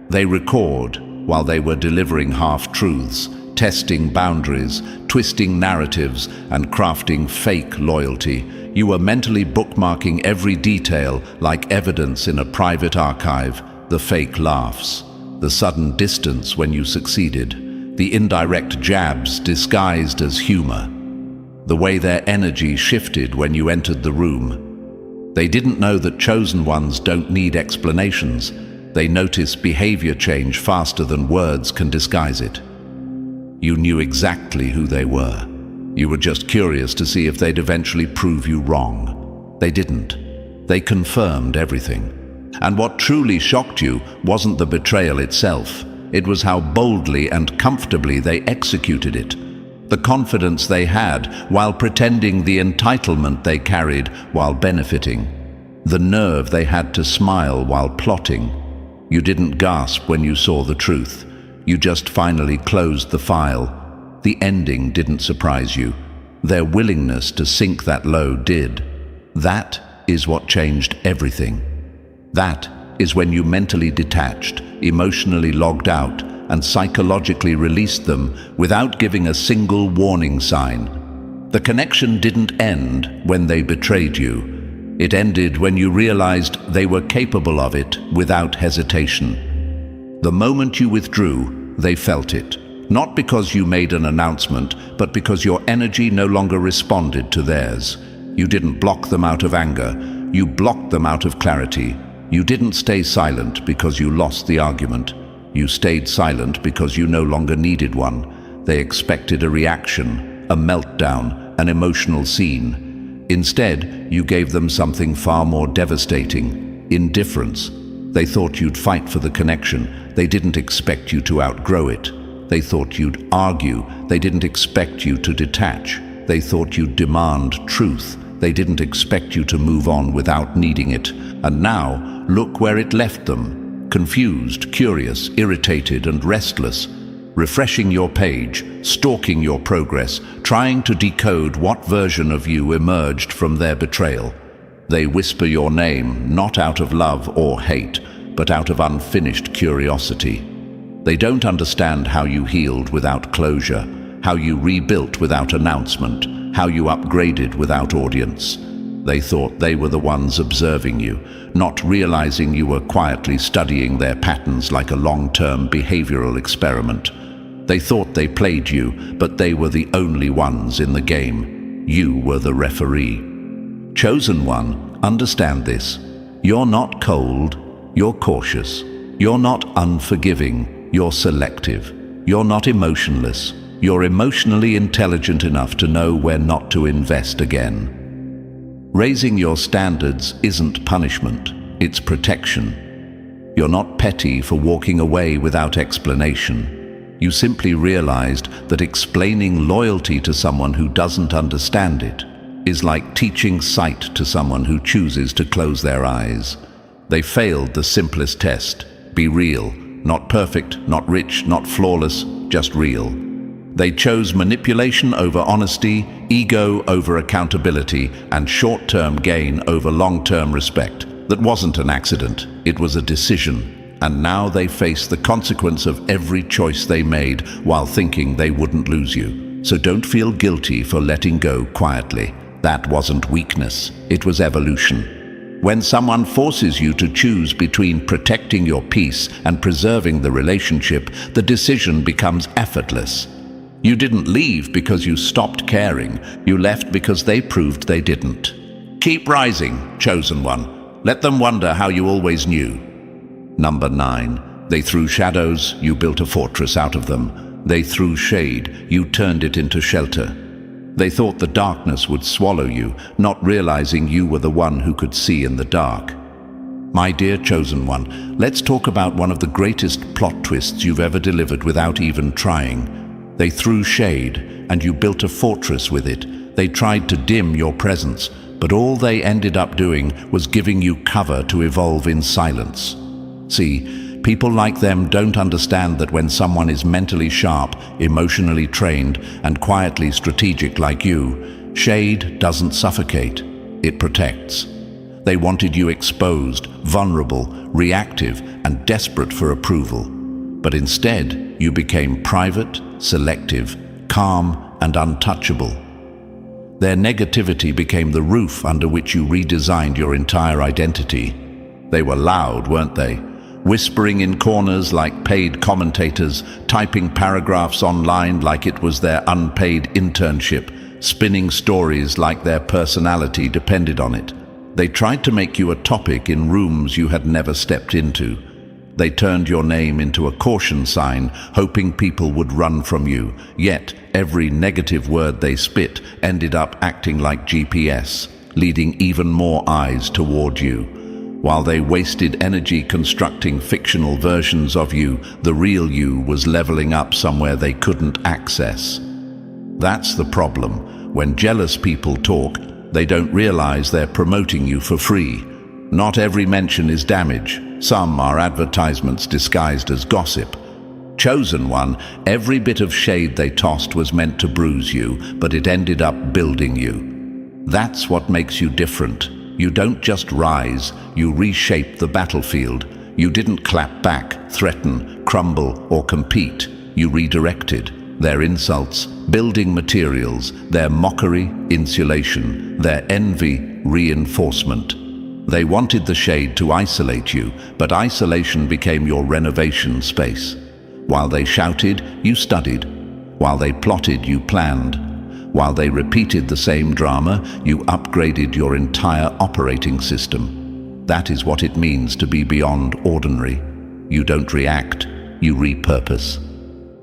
Speaker 1: They record while they were delivering half-truths, testing boundaries, twisting narratives, and crafting fake loyalty. You were mentally bookmarking every detail like evidence in a private archive, the fake laughs, the sudden distance when you succeeded. the indirect jabs disguised as humor, the way their energy shifted when you entered the room. They didn't know that chosen ones don't need explanations. They notice behavior change faster than words can disguise it. You knew exactly who they were. You were just curious to see if they'd eventually prove you wrong. They didn't. They confirmed everything. And what truly shocked you wasn't the betrayal itself. It was how boldly and comfortably they executed it. The confidence they had while pretending, the entitlement they carried while benefiting, the nerve they had to smile while plotting. You didn't gasp when you saw the truth. You just finally closed the file. The ending didn't surprise you. Their willingness to sink that low did. That is what changed everything. That is when you mentally detached, emotionally logged out, and psychologically released them without giving a single warning sign. The connection didn't end when they betrayed you. It ended when you realized they were capable of it without hesitation. The moment you withdrew, they felt it. Not because you made an announcement, but because your energy no longer responded to theirs. You didn't block them out of anger. You blocked them out of clarity. You didn't stay silent because you lost the argument. You stayed silent because you no longer needed one. They expected a reaction, a meltdown, an emotional scene. Instead, you gave them something far more devastating: indifference. They thought you'd fight for the connection. They didn't expect you to outgrow it. They thought you'd argue. They didn't expect you to detach. They thought you'd demand truth. They didn't expect you to move on without needing it. And now, look where it left them. Confused, curious, irritated, and restless, refreshing your page, stalking your progress, trying to decode what version of you emerged from their betrayal. They whisper your name, not out of love or hate, but out of unfinished curiosity. They don't understand how you healed without closure, how you rebuilt without announcement, how you upgraded without audience. They thought they were the ones observing you, not realizing you were quietly studying their patterns like a long-term behavioral experiment. They thought they played you, but they were the only ones in the game. You were the referee. Chosen one, understand this. You're not cold, you're cautious. You're not unforgiving, you're selective. You're not emotionless. You're emotionally intelligent enough to know where not to invest again. Raising your standards isn't punishment, it's protection. You're not petty for walking away without explanation. You simply realized that explaining loyalty to someone who doesn't understand it is like teaching sight to someone who chooses to close their eyes. They failed the simplest test: be real. Not perfect, not rich, not flawless, just real. They chose manipulation over honesty, ego over accountability, and short-term gain over long-term respect. That wasn't an accident, it was a decision. And now they face the consequence of every choice they made while thinking they wouldn't lose you. So don't feel guilty for letting go quietly. That wasn't weakness, it was evolution. When someone forces you to choose between protecting your peace and preserving the relationship, the decision becomes effortless. You didn't leave because you stopped caring. You left because they proved they didn't. Keep rising, chosen one. Let them wonder how you always knew. Number 9. They threw shadows, you built a fortress out of them. They threw shade, you turned it into shelter. They thought the darkness would swallow you, not realizing you were the one who could see in the dark. My dear chosen one, let's talk about one of the greatest plot twists you've ever delivered without even trying. They threw shade, and you built a fortress with it. They tried to dim your presence, but all they ended up doing was giving you cover to evolve in silence. See, people like them don't understand that when someone is mentally sharp, emotionally trained, and quietly strategic like you, shade doesn't suffocate, it protects. They wanted you exposed, vulnerable, reactive, and desperate for approval. But instead, you became private, selective, calm, and untouchable. Their negativity became the roof under which you redesigned your entire identity. They were loud, weren't they? whispering in corners like paid commentators, typing paragraphs online like it was their unpaid internship, spinning stories like their personality depended on it. They tried to make you a topic in rooms you had never stepped into. They turned your name into a caution sign, hoping people would run from you. Yet, every negative word they spit ended up acting like GPS, leading even more eyes toward you. While they wasted energy constructing fictional versions of you, the real you was leveling up somewhere they couldn't access. That's the problem. When jealous people talk, they don't realize they're promoting you for free. Not every mention is damage. Some are advertisements disguised as gossip. Chosen one, every bit of shade they tossed was meant to bruise you, but it ended up building you. That's what makes you different. You don't just rise, you reshape the battlefield. You didn't clap back, threaten, crumble, or compete. You redirected. Their insults, building materials, their mockery, insulation, their envy, reinforcement. They wanted the shade to isolate you, but isolation became your renovation space. While they shouted, you studied. While they plotted, you planned. While they repeated the same drama, you upgraded your entire operating system. That is what it means to be beyond ordinary. You don't react, you repurpose.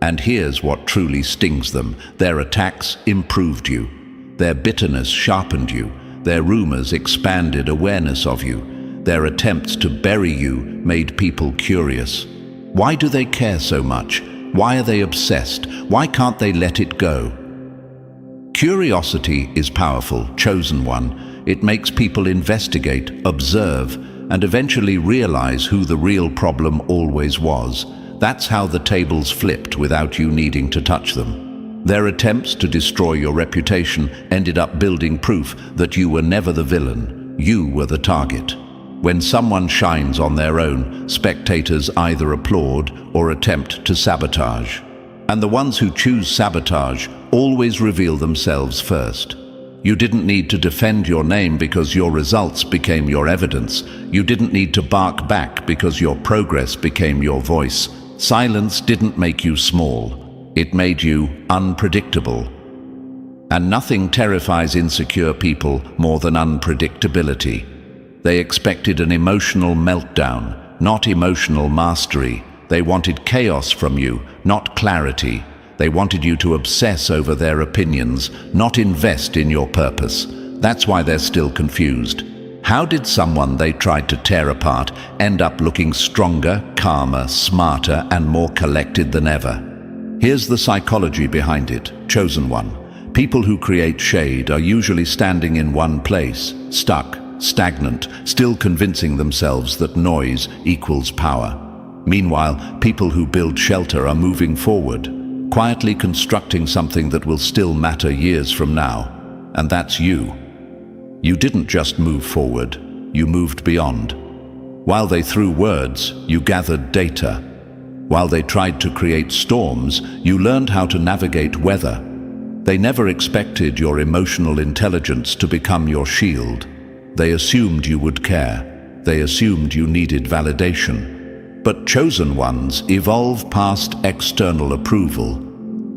Speaker 1: And here's what truly stings them. Their attacks improved you. Their bitterness sharpened you. Their rumors expanded awareness of you. Their attempts to bury you made people curious. Why do they care so much? Why are they obsessed? Why can't they let it go? Curiosity is powerful, chosen one. It makes people investigate, observe, and eventually realize who the real problem always was. That's how the tables flipped without you needing to touch them. Their attempts to destroy your reputation ended up building proof that you were never the villain, you were the target. When someone shines on their own, spectators either applaud or attempt to sabotage. And the ones who choose sabotage always reveal themselves first. You didn't need to defend your name because your results became your evidence. You didn't need to bark back because your progress became your voice. Silence didn't make you small. It made you unpredictable. And nothing terrifies insecure people more than unpredictability. They expected an emotional meltdown, not emotional mastery. They wanted chaos from you, not clarity. They wanted you to obsess over their opinions, not invest in your purpose. That's why they're still confused. How did someone they tried to tear apart end up looking stronger, calmer, smarter, and more collected than ever? Here's the psychology behind it, chosen one. People who create shade are usually standing in one place, stuck, stagnant, still convincing themselves that noise equals power. Meanwhile, people who build shelter are moving forward, quietly constructing something that will still matter years from now. And that's you. You didn't just move forward, you moved beyond. While they threw words, you gathered data. While they tried to create storms, you learned how to navigate weather. They never expected your emotional intelligence to become your shield. They assumed you would care. They assumed you needed validation. But chosen ones evolve past external approval.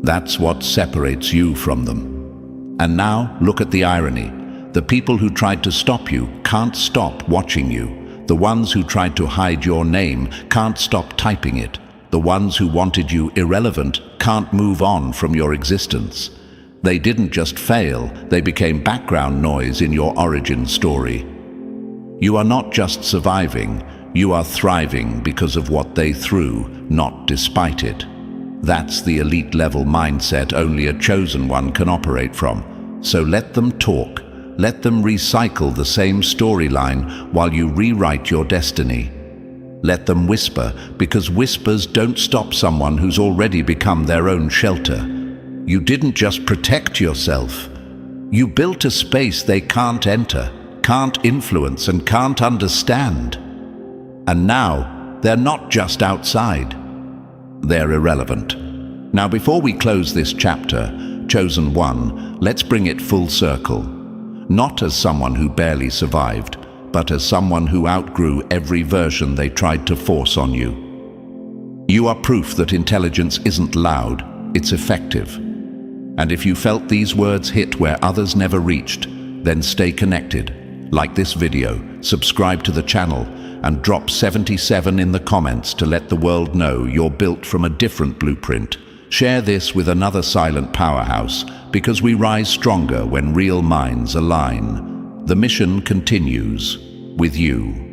Speaker 1: That's what separates you from them. And now, look at the irony. The people who tried to stop you can't stop watching you. The ones who tried to hide your name can't stop typing it. The ones who wanted you irrelevant can't move on from your existence. They didn't just fail, they became background noise in your origin story. You are not just surviving, you are thriving because of what they threw, not despite it. That's the elite level mindset only a chosen one can operate from. So let them talk, let them recycle the same storyline while you rewrite your destiny. Let them whisper, because whispers don't stop someone who's already become their own shelter. You didn't just protect yourself. You built a space they can't enter, can't influence, and can't understand. And now, they're not just outside. They're irrelevant. Now, before we close this chapter, Chosen One, let's bring it full circle. Not as someone who barely survived, but as someone who outgrew every version they tried to force on you. You are proof that intelligence isn't loud, it's effective. And if you felt these words hit where others never reached, then stay connected. Like this video, subscribe to the channel, and drop 77 in the comments to let the world know you're built from a different blueprint. Share this with another silent powerhouse, because we rise stronger when real minds align. The mission continues with you.